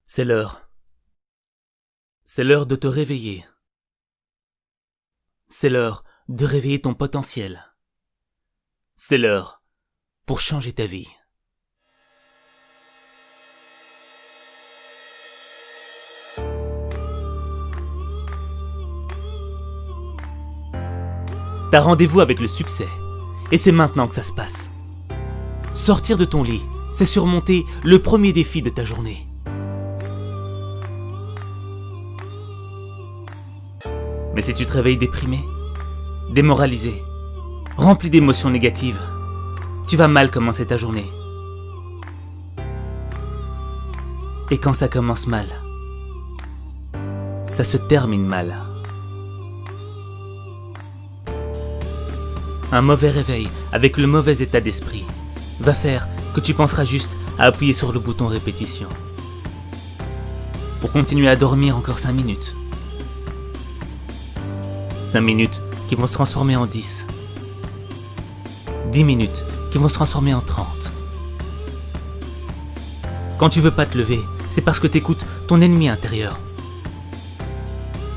C'est l'heure. C'est l'heure de te réveiller. C'est l'heure de réveiller ton potentiel. C'est l'heure pour changer ta vie. T'as rendez-vous avec le succès, et c'est maintenant que ça se passe. Sortir de ton lit, c'est surmonter le premier défi de ta journée. Mais si tu te réveilles déprimé, démoralisé, rempli d'émotions négatives, tu vas mal commencer ta journée. Et quand ça commence mal, ça se termine mal. Un mauvais réveil avec le mauvais état d'esprit va faire que tu penseras juste à appuyer sur le bouton répétition pour continuer à dormir encore 5 minutes. 5 minutes qui vont se transformer en 10. 10 minutes qui vont se transformer en 30. Quand tu veux pas te lever, c'est parce que t'écoutes ton ennemi intérieur.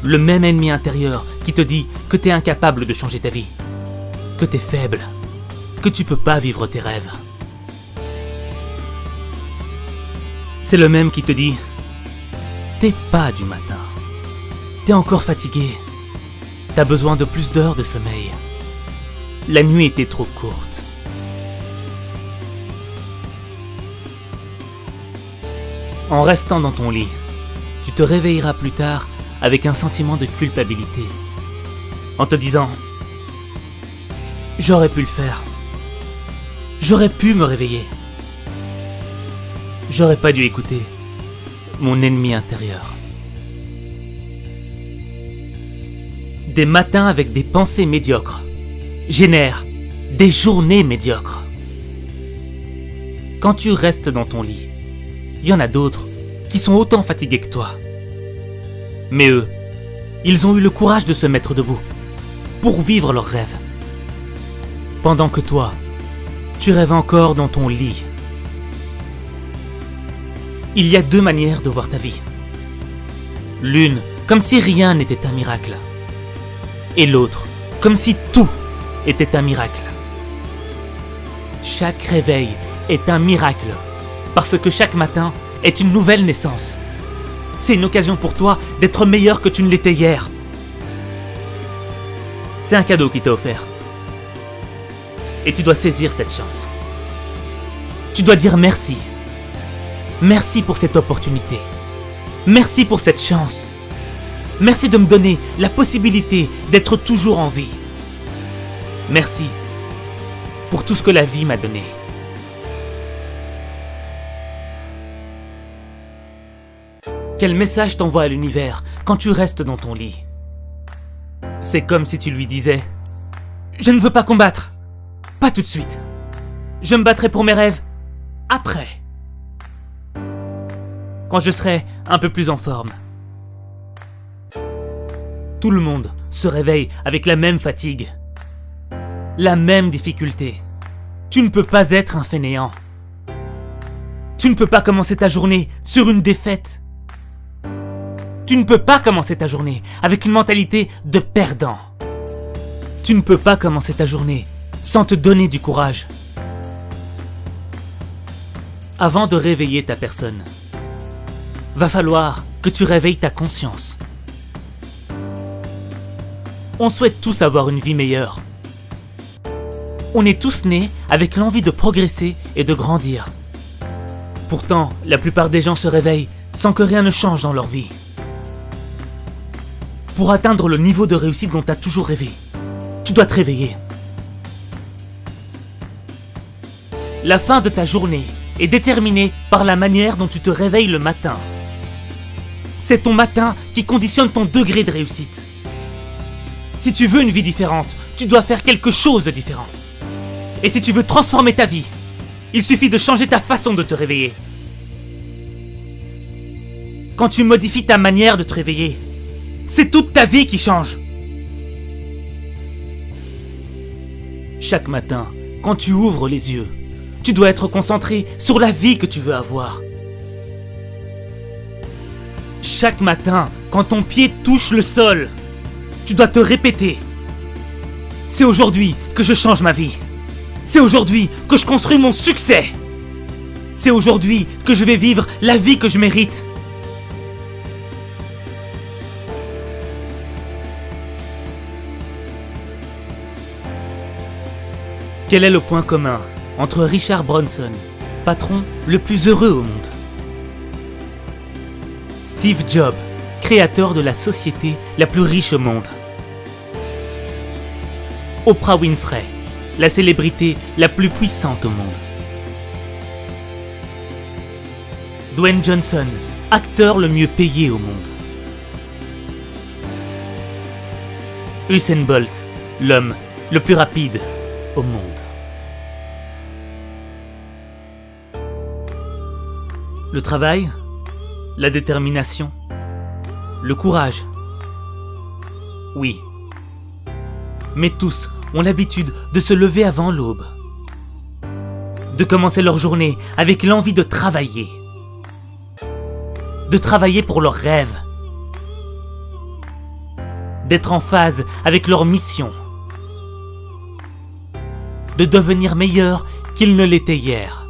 Le même ennemi intérieur qui te dit que t'es incapable de changer ta vie, que t'es faible, que tu peux pas vivre tes rêves. C'est le même qui te dit « T'es pas du matin, t'es encore fatigué, t'as besoin de plus d'heures de sommeil, la nuit était trop courte. » En restant dans ton lit, tu te réveilleras plus tard avec un sentiment de culpabilité, en te disant « J'aurais pu le faire, j'aurais pu me réveiller, j'aurais pas dû écouter mon ennemi intérieur. » Des matins avec des pensées médiocres génèrent des journées médiocres. Quand tu restes dans ton lit, il y en a d'autres qui sont autant fatigués que toi. Mais eux, ils ont eu le courage de se mettre debout pour vivre leurs rêves. Pendant que toi, tu rêves encore dans ton lit. Il y a 2 manières de voir ta vie. L'une, comme si rien n'était un miracle. Et l'autre, comme si tout était un miracle. Chaque réveil est un miracle, parce que chaque matin est une nouvelle naissance. C'est une occasion pour toi d'être meilleur que tu ne l'étais hier. C'est un cadeau qui t'est offert. Et tu dois saisir cette chance. Tu dois dire merci. Merci pour cette opportunité. Merci pour cette chance. Merci de me donner la possibilité d'être toujours en vie. Merci pour tout ce que la vie m'a donné. Quel message t'envoie à l'univers quand tu restes dans ton lit? C'est comme si tu lui disais « Je ne veux pas combattre. Pas tout de suite. Je me battrai pour mes rêves après. Quand je serai un peu plus en forme. » Tout le monde se réveille avec la même fatigue, la même difficulté. Tu ne peux pas être un fainéant. Tu ne peux pas commencer ta journée sur une défaite. Tu ne peux pas commencer ta journée avec une mentalité de perdant. Tu ne peux pas commencer ta journée sans te donner du courage. Avant de réveiller ta personne, va falloir que tu réveilles ta conscience. On souhaite tous avoir une vie meilleure. On est tous nés avec l'envie de progresser et de grandir. Pourtant, la plupart des gens se réveillent sans que rien ne change dans leur vie. Pour atteindre le niveau de réussite dont tu as toujours rêvé, tu dois te réveiller. La fin de ta journée est déterminée par la manière dont tu te réveilles le matin. C'est ton matin qui conditionne ton degré de réussite. Si tu veux une vie différente, tu dois faire quelque chose de différent. Et si tu veux transformer ta vie, il suffit de changer ta façon de te réveiller. Quand tu modifies ta manière de te réveiller, c'est toute ta vie qui change. Chaque matin, quand tu ouvres les yeux, tu dois être concentré sur la vie que tu veux avoir. chaque matin, quand ton pied touche le sol, tu dois te répéter. C'est aujourd'hui que je change ma vie. C'est aujourd'hui que je construis mon succès. C'est aujourd'hui que je vais vivre la vie que je mérite. Quel est le point commun entre Richard Branson, patron le plus heureux au monde, Steve Jobs, créateur de la société la plus riche au monde, Oprah Winfrey, la célébrité la plus puissante au monde, Dwayne Johnson, acteur le mieux payé au monde, Usain Bolt, l'homme le plus rapide au monde. Le travail, la détermination, le courage. Oui. Mais tous ont l'habitude de se lever avant l'aube, de commencer leur journée avec l'envie de travailler pour leurs rêves, d'être en phase avec leur mission, de devenir meilleurs qu'ils ne l'étaient hier.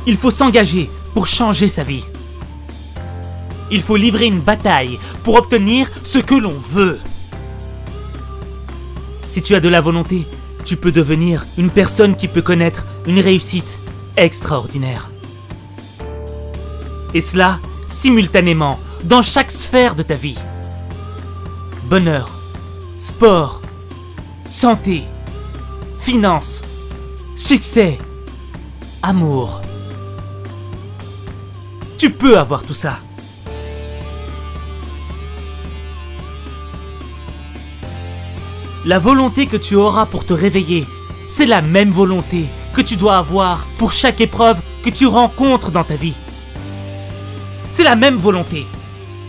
Il faut s'engager pour changer sa vie. Il faut livrer une bataille pour obtenir ce que l'on veut. Si tu as de la volonté, tu peux devenir une personne qui peut connaître une réussite extraordinaire. Et cela, simultanément, dans chaque sphère de ta vie. Bonheur, sport, santé, finances, succès, amour. Tu peux avoir tout ça. La volonté que tu auras pour te réveiller, c'est la même volonté que tu dois avoir pour chaque épreuve que tu rencontres dans ta vie. C'est la même volonté.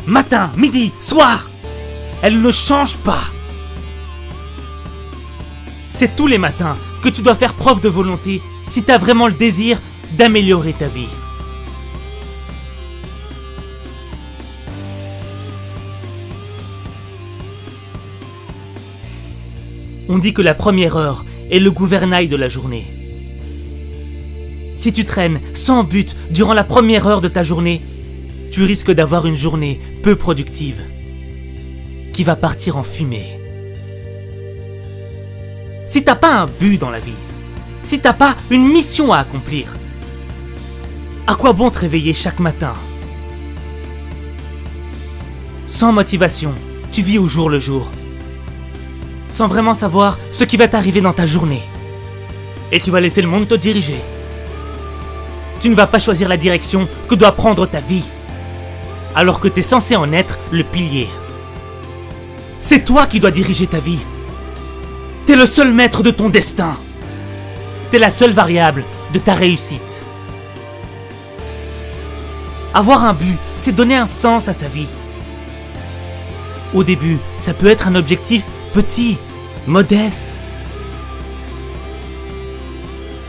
Matin, midi, soir. Elle ne change pas. C'est tous les matins que tu dois faire preuve de volonté si tu as vraiment le désir d'améliorer ta vie. On dit que la première heure est le gouvernail de la journée. Si tu traînes sans but durant la première heure de ta journée, tu risques d'avoir une journée peu productive, qui va partir en fumée. Si t'as pas un but dans la vie, si t'as pas une mission à accomplir, à quoi bon te réveiller chaque matin? Sans motivation, tu vis au jour le jour, sans vraiment savoir ce qui va t'arriver dans ta journée. Et tu vas laisser le monde te diriger. Tu ne vas pas choisir la direction que doit prendre ta vie, alors que tu es censé en être le pilier. C'est toi qui dois diriger ta vie. T'es le seul maître de ton destin. T'es la seule variable de ta réussite. Avoir un but, c'est donner un sens à sa vie. Au début, ça peut être un objectif petit, modeste.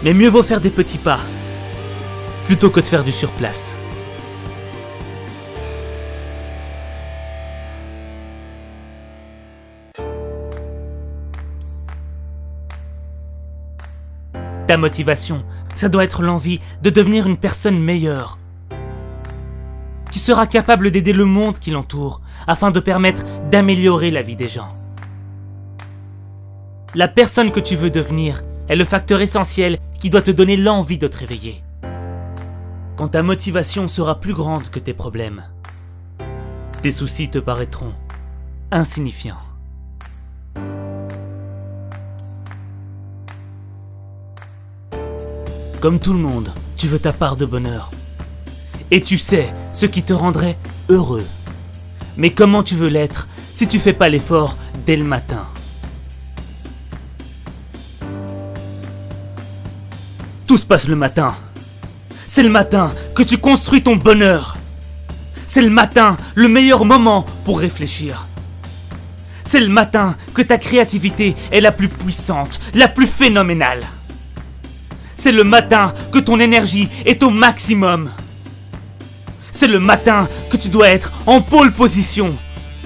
Mais mieux vaut faire des petits pas, plutôt que de faire du surplace. Ta motivation, ça doit être l'envie de devenir une personne meilleure, qui sera capable d'aider le monde qui l'entoure, afin de permettre d'améliorer la vie des gens. La personne que tu veux devenir est le facteur essentiel qui doit te donner l'envie de te réveiller. Quand ta motivation sera plus grande que tes problèmes, tes soucis te paraîtront insignifiants. Comme tout le monde, tu veux ta part de bonheur. Et tu sais ce qui te rendrait heureux. Mais comment tu veux l'être si tu fais pas l'effort dès le matin? Tout se passe le matin. C'est le matin que tu construis ton bonheur. C'est le matin le meilleur moment pour réfléchir. C'est le matin que ta créativité est la plus puissante, la plus phénoménale. C'est le matin que ton énergie est au maximum. C'est le matin que tu dois être en pole position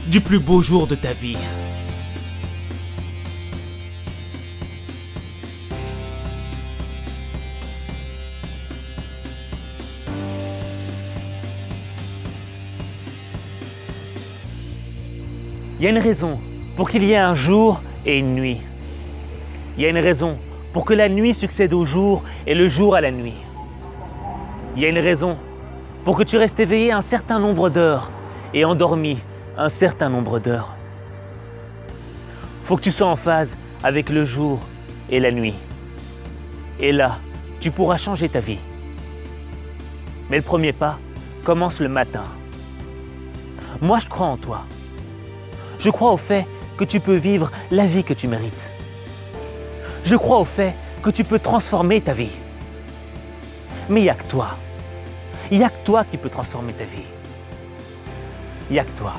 du plus beau jour de ta vie. Il y a une raison pour qu'il y ait un jour et une nuit. Il y a une raison pour que la nuit succède au jour et le jour à la nuit. Il y a une raison pour que tu restes éveillé un certain nombre d'heures et endormi un certain nombre d'heures. Faut que tu sois en phase avec le jour et la nuit. Et là, tu pourras changer ta vie. Mais le premier pas commence le matin. Moi, je crois en toi. Je crois au fait que tu peux vivre la vie que tu mérites. Je crois au fait que tu peux transformer ta vie. Mais il n'y a que toi. Il n'y a que toi qui peux transformer ta vie. Il n'y a que toi.